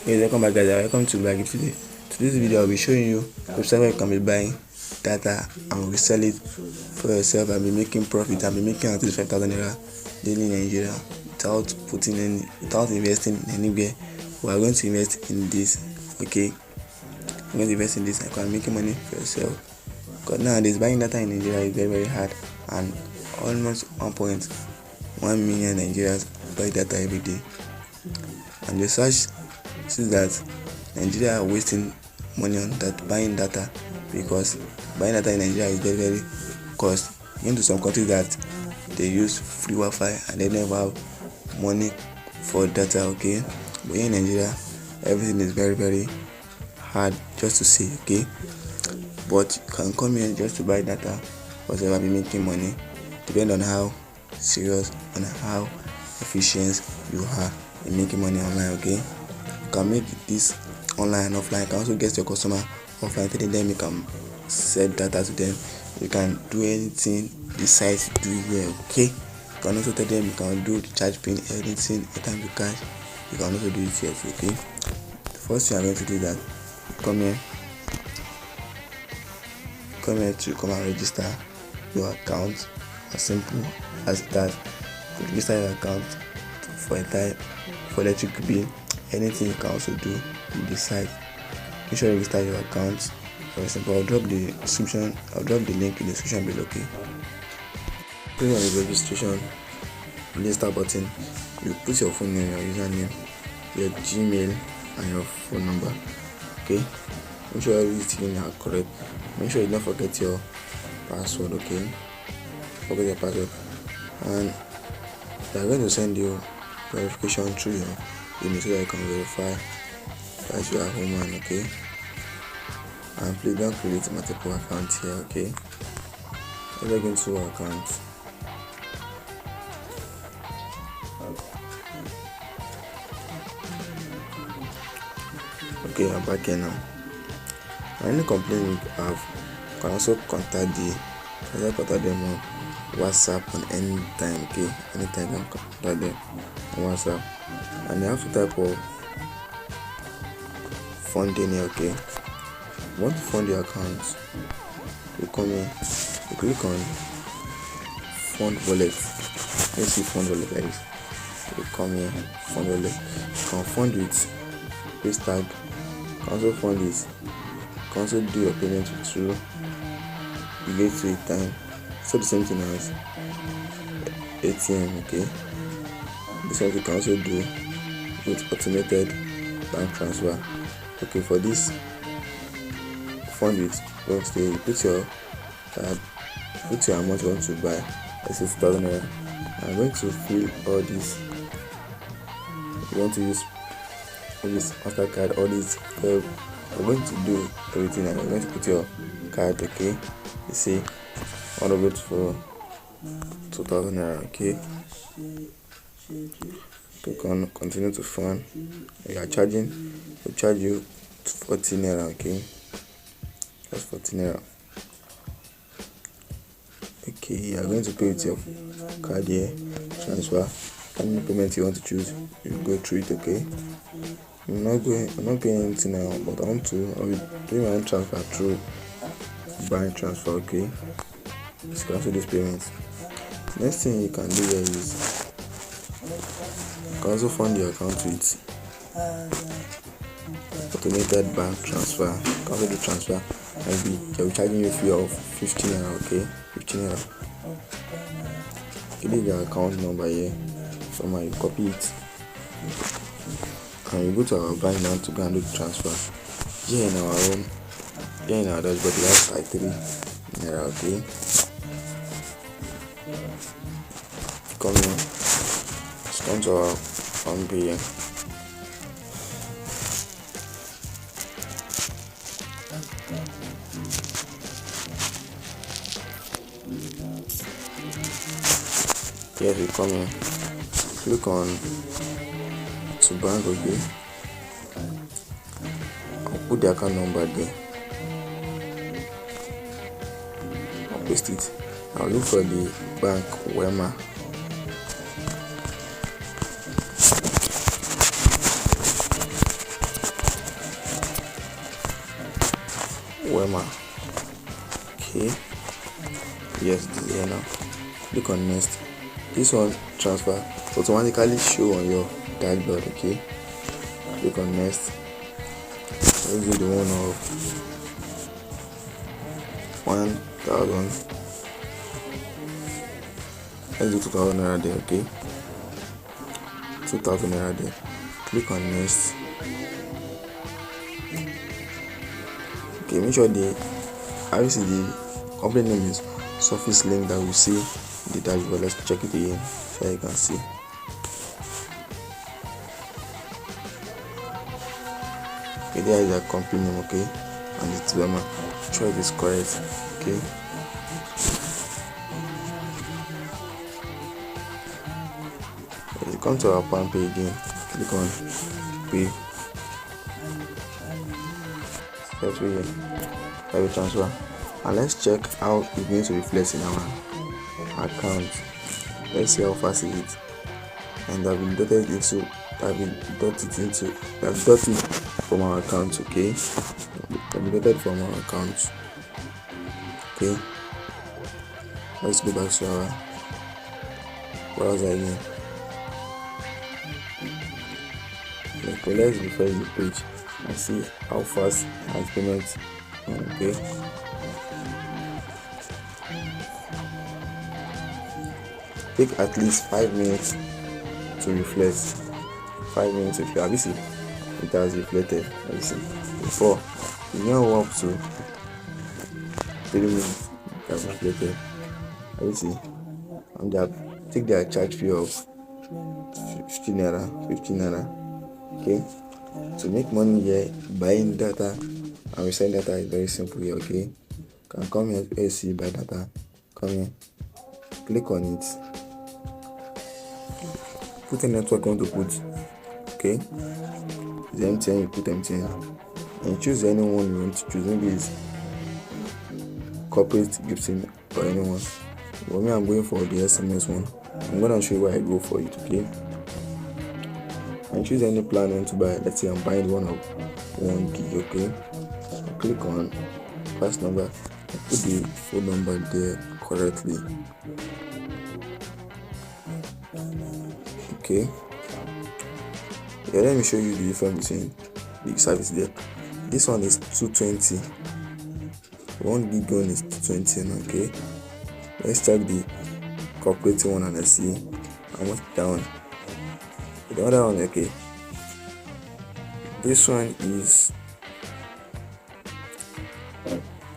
Hey, welcome back guys, welcome to back today. To this video I'll be showing you website where you can be buying data and resell it for yourself and be making profit and be making at least 5,000 naira daily in Nigeria without investing anywhere. We are going to invest in this. Okay, I'm going to invest in this. I can make money for yourself, because nowadays buying data in Nigeria is very hard, and almost 1.1 million Nigerians buy data every day. And the search sees that Nigeria are wasting money on that buying data, because buying data in Nigeria is very cost. Into some countries that they use free Wi-Fi and they never have money for data. Okay, but here in Nigeria everything is very hard just to see. Okay, but you can come here just to buy data, whatever, be making money, depend on how serious and how efficient you are in making money online. Okay, you can make this online and offline. You can also get your customer offline, telling them you can sell data to them. You can do anything the site do here. Okay, you can also tell them you can do the charge pin, anything, anytime you cash, you can also do it here. Okay, the first thing I'm going to do is that come here to come and register your account. As simple as that. To register your account for a time, for electric bill, anything you can also do in the site. Make sure you register your account. For example, I'll drop the link in the description below. Okay, click on the registration, register button. You put your phone name, your username, your Gmail and your phone number. Okay, make sure everything are correct. Make sure you don't forget your password. Okay, forget your password, and they are going to send you verification through your email so that you can verify that you are human. Okay, and please don't create multiple accounts here. Okay, let's log into our account. Okay, I'm back here now. Any complaint you have, you can also contact them on WhatsApp on any time. Okay, anytime you can contact them on WhatsApp, and you have to type of funding here. Okay, you want to fund your account, you come here, you click on fund wallet. Let's see fund wallet like this. You come here, fund wallet. You can fund with this tag. You can also fund this. You can also do your payment through gateway time. So the same thing as ATM. Okay, this one you can also do with automated bank transfer. Okay, for this fund with Wednesday, you put your card, put your amount you want to buy. Let's say 2,000 naira. I'm going to fill all this. You want to use this MasterCard, all this. We're going to do everything, and you're going to put your card. Okay, you see, I want to go for 2,000 naira. Okay, click on continue to fund. We are charging, we charge you 40 naira. Okay, that's 40 naira. Okay, you are going to pay with your card here, transfer. Any payment you want to choose, you go through it. Okay, I'm not paying anything now, but I'll be doing my own transfer through bank transfer. Okay, just cancel this payment. Next thing you can do here is you can also fund your account with automated bank transfer. You can also do transfer, and they'll be charging you a fee of 15 naira. Okay, 15 naira. You leave your account number here, somewhere you copy it, and you go to our bank now to go and do the transfer. Here in our dashboard we have like 3 naira. Okay, come here, come to our home page. Yes, you come here, click on to bank. Okay, I'll put the account number there, I'll paste it. I'll look for the bank Wema. Bema. Okay, yes, this is here now. Click on next. This one transfer automatically show on your dashboard. Okay, click on next. Let's do the one of 1,000. Let's do 2,000 naira there. Okay, 2,000 naira there. Click on next. Okay, make sure obviously the company name is Surface Link that we see in the dashboard. Let's check it again so you can see. Okay, there is a company name, okay, and it's Bema. Sure it is correct. Okay, if you come to our PAN pay again, click on pay. Let's here. I will transfer, and let's check how it's going to reflect in our account. Let's see how fast is it. And I've been dotted into dotted from our account. Okay, I've been dotted from our account. Okay, let's go back to our browser again. Okay, let's refresh the page and see how fast has payment. Okay, take at least 5 minutes to reflect. 5 minutes if you have see it has reflected. Let's see before you now up to 3 minutes it has reflected. Let's see, and they take their charge fee of 15 naira. Okay, to make money here, buying data and reselling data is very simple here. Okay, you can come here to see buy data. Come here, click on it, put a network you want to put. Okay, the MTN, you put MTN and choose anyone you want to choose. Maybe it's corporate, gifting, or anyone. For me, I'm going for the SMS one. I'm gonna show you why I go for it. Okay, and choose any plan you want to buy. Let's say I'm buying one of 1 gig. Okay, click on pass number, put the phone number there correctly. Okay, yeah, let me show you the difference between the service there. This one is 220, 1 gig one is 220. Okay, let's check the corporate one and let's see how much down the other one. Okay, this one is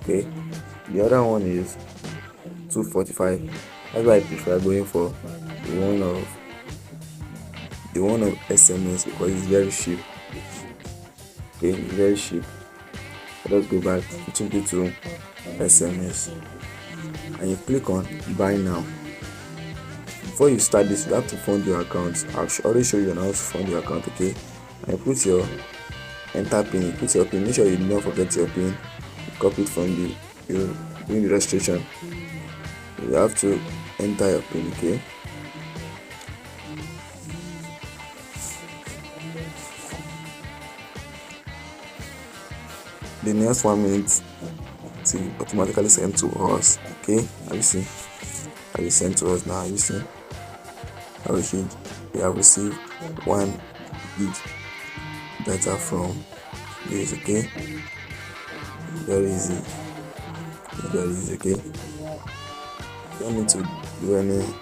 okay, the other one is 245. That's why I prefer going for the one of SMS because it's very cheap. Okay, it's very cheap. Let's go back to SMS and you click on buy now. Before you start this, you have to fund your account. I'll already show you how to fund your account. Okay, and you put your enter pin. You put your pin. Make sure you do not forget your pin. Copy it from doing the registration. You have to enter your pin. Okay, the next 1 minute to automatically send to us. Okay, have you seen? Have you sent to us now? Have you seen? We have received 1 gig data from this. Okay, very easy. Okay, you don't need to do anything.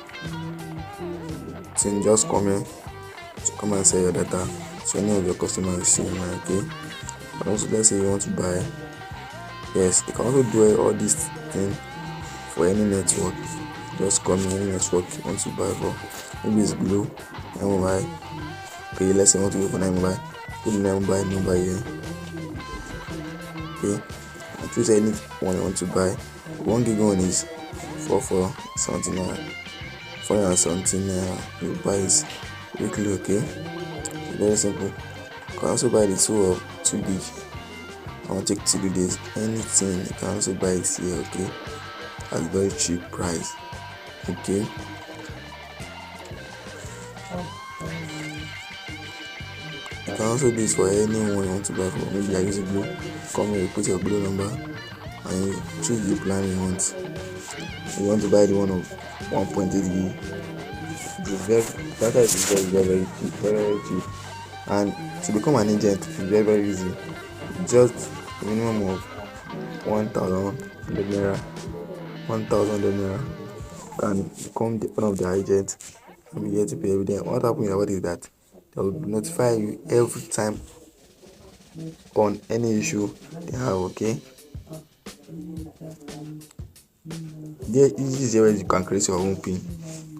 Just come and sell your data to any of your customers you see now. Okay, but also let's say you want to buy. Yes, you can also do all these things for any network. Just come in any network you want to buy for. Maybe it's Glo, mobile. Okay, let's say you want to go for mobile. Put the mobile number here. Okay, and choose any one you want to buy. 1 gig one is 44 something. 4 something. You buy it weekly. Okay, very simple. You can also buy the 2 gig. I want to take 3 days. Anything you can also buy it here. Okay, at a very cheap price. Okay, you can also do this for anyone you want to buy for. Maybe you are using Blue, come here, you put your Blue number and you choose the plan you want. You want to buy the one of 1.8 gig. Data is very cheap, very cheap. And to become an agent is very easy. Just a minimum of 1,000 naira. 1,000 naira can become one of the agents and be here to pay every day. What happens about is that they will notify you every time on any issue they have. Okay, this is where you can create your own pin.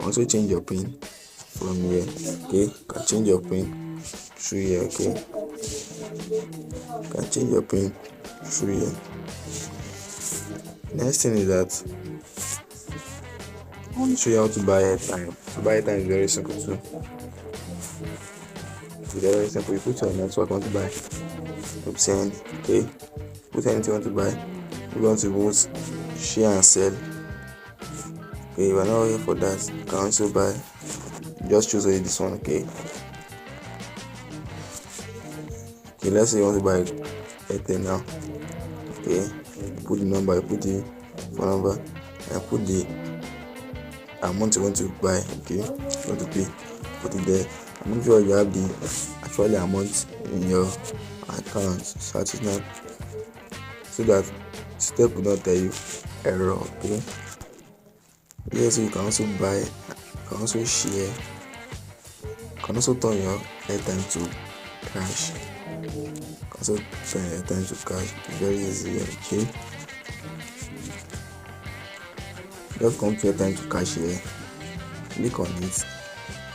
Also change your pin from here. Okay, you can change your pin through here. Okay, you can change your pin through here. Next thing is that I want to show you how to buy airtime. To buy airtime is very simple too. It's very simple. You put your network you want to buy. You send. Okay, put anything you want to buy. You want to both share and sell. Okay, you are not here for that. You can also buy. Just choose only this one. Okay, let's say you want to buy airtime now. Okay, put the number, you put the phone number, and put the amount you want to buy. Okay, you want to pay, put it there. And make sure you have the actual amount in your account, so that step will not tell you error. Okay, yes, you can also buy, you can also share, you can also turn your airtime to cash. Also turn your airtime to cash. Very easy. Okay, just come to airtime to cash here, click on it,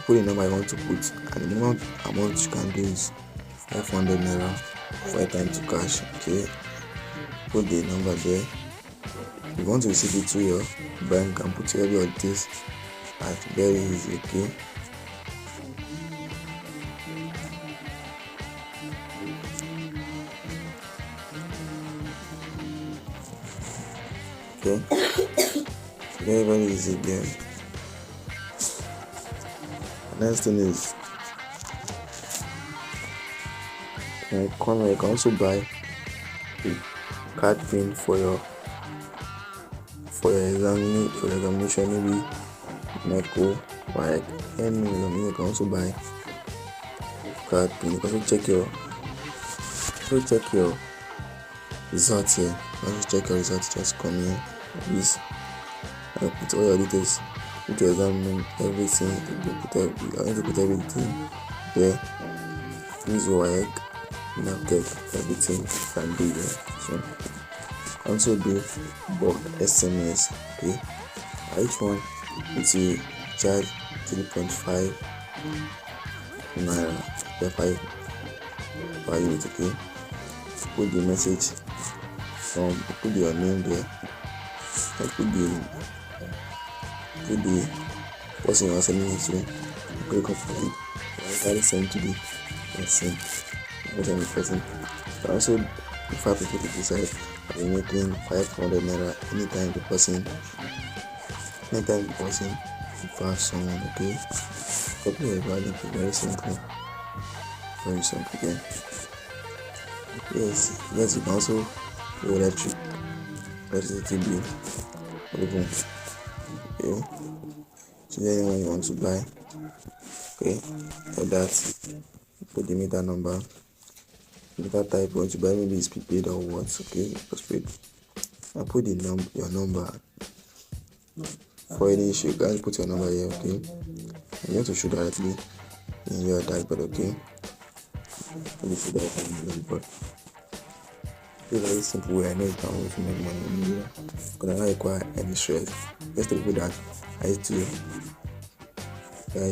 put the number you want to put, and the minimum amount you can do is 500 naira for airtime to cash. Okay, put the number there. If you want to receive it to your bank and put all your details, that's very easy. Okay, very easy again. Next thing is you can also buy a card pin for your examination, maybe medical, like any examination. You can also buy card pin. You can also check your results here. Once you check your results, just come here, please, and put all your details, put your exam, everything. You need to put everything there. Please work, everything you can do there. So also do bulk SMS. Okay, each one it will charge 3.5 naira per 5 unit. Okay, put the message put your name there, and put the person you are sending it to. Click on it, and send to the person. Also, if I put it decide, I'll be making 500 naira anytime the person pass someone. Okay, copy your value. Very simple again. Yes, you can also do electricity bill. Okay, choose anyone you want to buy. Okay, for that, put the meter number, meter type you want to buy, maybe it's prepaid or what. Okay, postpaid, and put your number. For any issue, you guys put your number here. Okay, you want to show directly in your dashboard. Okay, let me see that in the dashboard. It's a very simple way. I know you can always make money in India because I don't require any stress. Just the people that I used to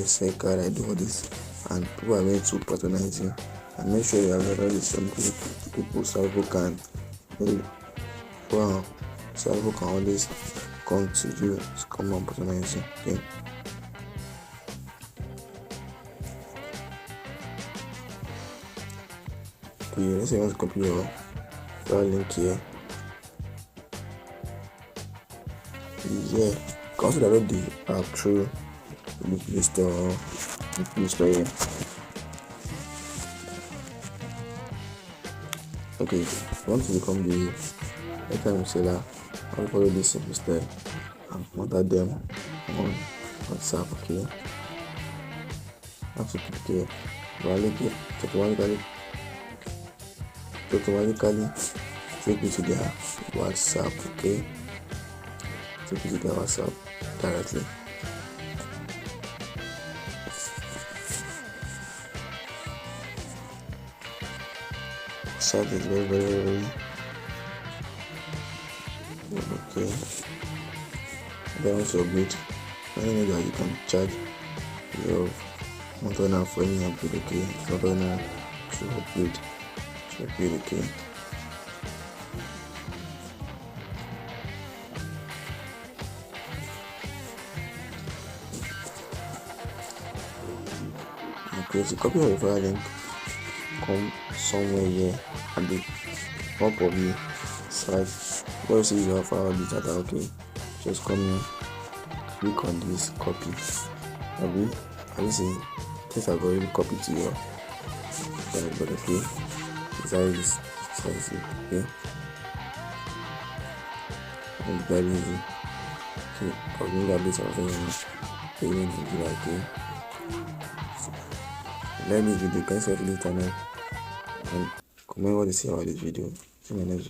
say card, I do all this, and people are going to patronize you. And make sure you have all these people so people can always come to you to come and patronize you. Okay. Let's say you want to copy your link here. Yeah, you can also download the app through the Play Store here. Okay, if you want to become the airtime seller, I'll follow this simple step and contact them on WhatsApp. Okay, have to click here. Automatically take you to their WhatsApp. Okay, take you to their WhatsApp directly. WhatsApp is very okay. Then once you upgrade, I know that you can charge your $1 for any upgrade. Okay, it's not gonna to upgrade. Okay. Okay, to copy your referral link, come somewhere here at the top of the site where you see your referral data. Okay, just come here, click on this copy. And this is this I've already copied to your but okay, it's how this size. Okay, and very easy. Okay, I'll bring that bit of okay. Like this video, can you subscribe to this channel and comment what you see about this video. See you in my next video.